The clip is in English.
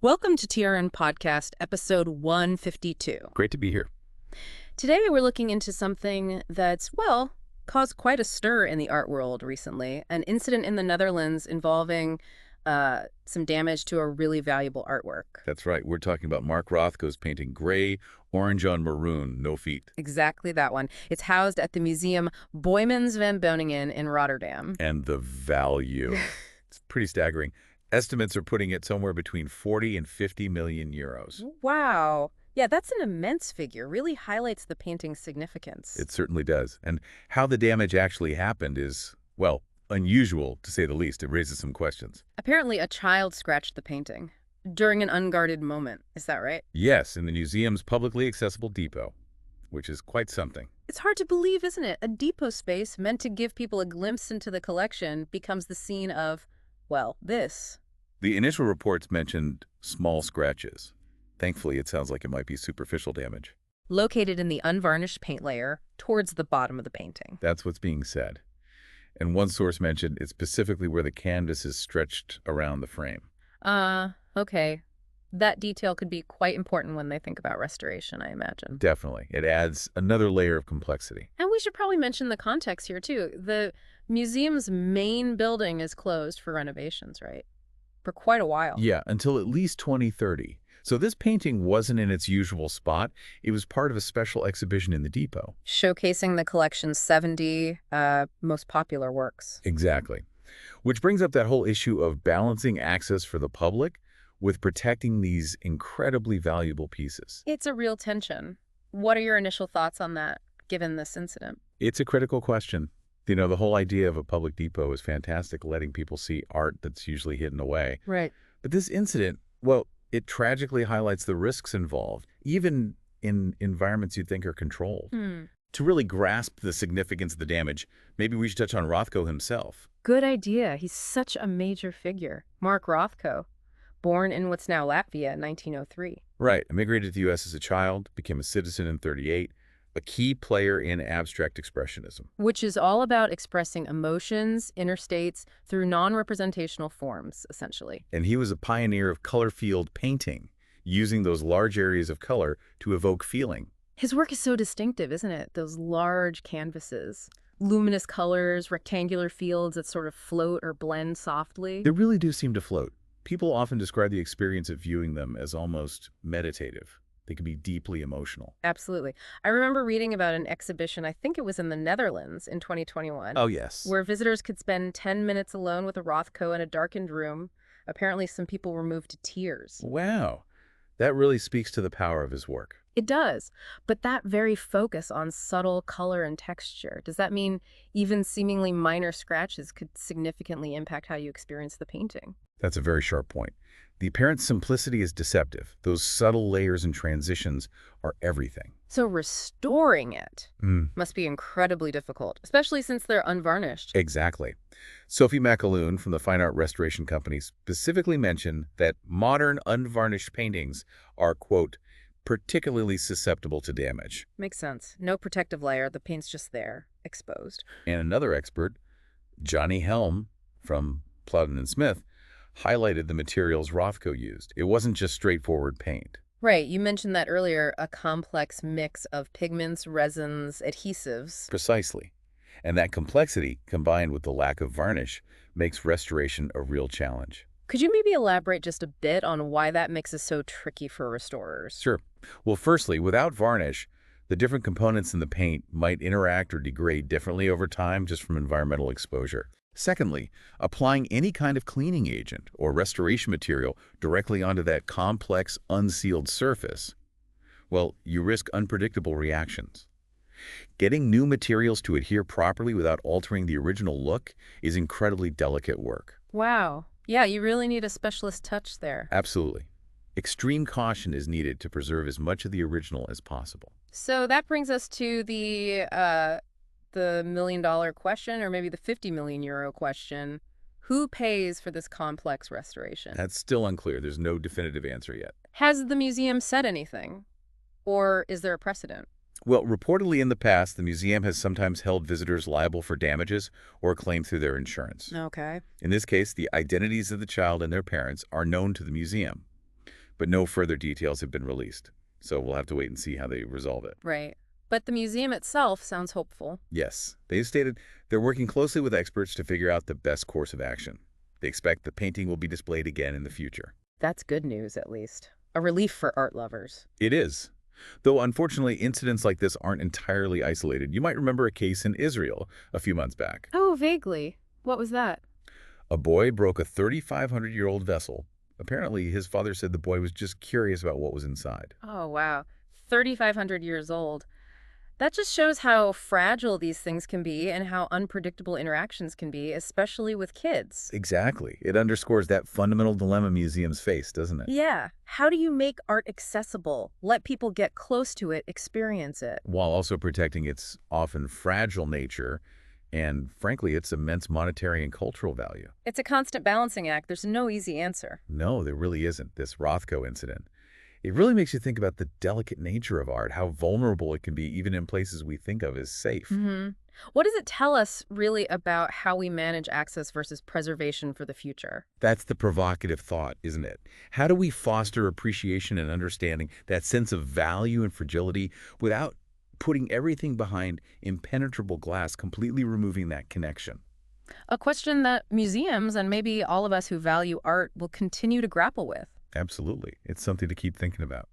Welcome to TRN Podcast, episode 152. Great to be here. Today we're looking into something that's, well, caused quite a stir in the art world recently, an incident in the Netherlands involving some damage to a really valuable artwork. That's right. We're talking about Mark Rothko's painting Grey, Orange on Maroon, No Feet. Exactly that one. It's housed at the museum Boijmans Van Beuningen in Rotterdam. And the value. It's pretty staggering. Estimates are putting it somewhere between 40 and 50 million euros. Wow. Yeah, that's an immense figure. Really highlights the painting's significance. It certainly does. And how the damage actually happened is, well, unusual, to say the least. It raises some questions. Apparently, a child scratched the painting during an unguarded moment. Is that right? Yes, in the museum's publicly accessible depot, which is quite something. It's hard to believe, isn't it? A depot space meant to give people a glimpse into the collection becomes the scene of, well, this. The initial reports mentioned small scratches. Thankfully, it sounds like it might be superficial damage. Located in the unvarnished paint layer towards the bottom of the painting. That's what's being said. And one source mentioned it's specifically where the canvas is stretched around the frame. Okay. That detail could be quite important when they think about restoration, I imagine. Definitely. It adds another layer of complexity. And we should probably mention the context here, too. The museum's main building is closed for renovations, right? For quite a while. Yeah, until at least 2030. So this painting wasn't in its usual spot. It was part of a special exhibition in the depot. Showcasing the collection's 70 most popular works. Exactly. Which brings up that whole issue of balancing access for the public with protecting these incredibly valuable pieces. It's a real tension. What are your initial thoughts on that, given this incident? It's a critical question. You know, the whole idea of a public depot is fantastic, letting people see art that's usually hidden away. Right. But this incident, well, it tragically highlights the risks involved, even in environments you'd think are controlled. To really grasp the significance of the damage, maybe we should touch on Rothko himself. Good idea. He's such a major figure. Mark Rothko, born in what's now Latvia in 1903. Right. Immigrated to the U.S. as a child, became a citizen in '38, a key player in abstract expressionism. Which is all about expressing emotions, inner states, through non-representational forms, essentially. And he was a pioneer of color field painting, using those large areas of color to evoke feeling. His work is so distinctive, isn't it? Those large canvases, luminous colors, rectangular fields that sort of float or blend softly. They really do seem to float. People often describe the experience of viewing them as almost meditative. They can be deeply emotional. Absolutely. I remember reading about an exhibition, I think it was in the Netherlands in 2021. Oh, yes. Where visitors could spend 10 minutes alone with a Rothko in a darkened room. Apparently some people were moved to tears. Wow. That really speaks to the power of his work. It does. But that very focus on subtle color and texture, does that mean even seemingly minor scratches could significantly impact how you experience the painting? That's a very sharp point. The apparent simplicity is deceptive. Those subtle layers and transitions are everything. So restoring it must be incredibly difficult, especially since they're unvarnished. Exactly. Sophie Maroon from the Fine Art Restoration Company specifically mentioned that modern unvarnished paintings are, quote, particularly susceptible to damage. Makes sense. No protective layer. The paint's just there, exposed. And another expert, Johnny Helm from Plowden and Smith, highlighted the materials Rothko used. It wasn't just straightforward paint. Right. You mentioned that earlier, a complex mix of pigments, resins, adhesives. Precisely. And that complexity, combined with the lack of varnish, makes restoration a real challenge. Could you maybe elaborate just a bit on why that mix is so tricky for restorers? Sure. Well, firstly, without varnish, the different components in the paint might interact or degrade differently over time just from environmental exposure. Secondly, applying any kind of cleaning agent or restoration material directly onto that complex, unsealed surface, well, you risk unpredictable reactions. Getting new materials to adhere properly without altering the original look is incredibly delicate work. Wow. Yeah, you really need a specialist touch there. Absolutely. Extreme caution is needed to preserve as much of the original as possible. So that brings us to the $1 million question, or maybe the 50 million euro question. Who pays for this complex restoration? That's still unclear. There's no definitive answer yet. Has the museum said anything? Or is there a precedent? Well, reportedly in the past, the museum has sometimes held visitors liable for damages or claim through their insurance. Okay. In this case, the identities of the child and their parents are known to the museum. but no further details have been released. So we'll have to wait and see how they resolve it. Right. But the museum itself sounds hopeful. Yes, they stated they're working closely with experts to figure out the best course of action. They expect the painting will be displayed again in the future. That's good news, at least. A relief for art lovers. It is. Though, unfortunately, incidents like this aren't entirely isolated. You might remember a case in Israel a few months back. Oh, vaguely. What was that? A boy broke a 3,500-year-old vessel. Apparently, his father said the boy was just curious about what was inside. Oh, wow. 3,500 years old. That just shows how fragile these things can be and how unpredictable interactions can be, especially with kids. Exactly. It underscores that fundamental dilemma museums face, doesn't it? Yeah. How do you make art accessible? Let people get close to it, experience it. While also protecting its often fragile nature and, frankly, its immense monetary and cultural value. It's a constant balancing act. There's no easy answer. No, there really isn't. This Rothko incident. It really makes you think about the delicate nature of art, how vulnerable it can be even in places we think of as safe. What does it tell us really about how we manage access versus preservation for the future? That's the provocative thought, isn't it? How do we foster appreciation and understanding, that sense of value and fragility, without putting everything behind impenetrable glass, completely removing that connection? A question that museums and maybe all of us who value art will continue to grapple with. Absolutely. It's something to keep thinking about.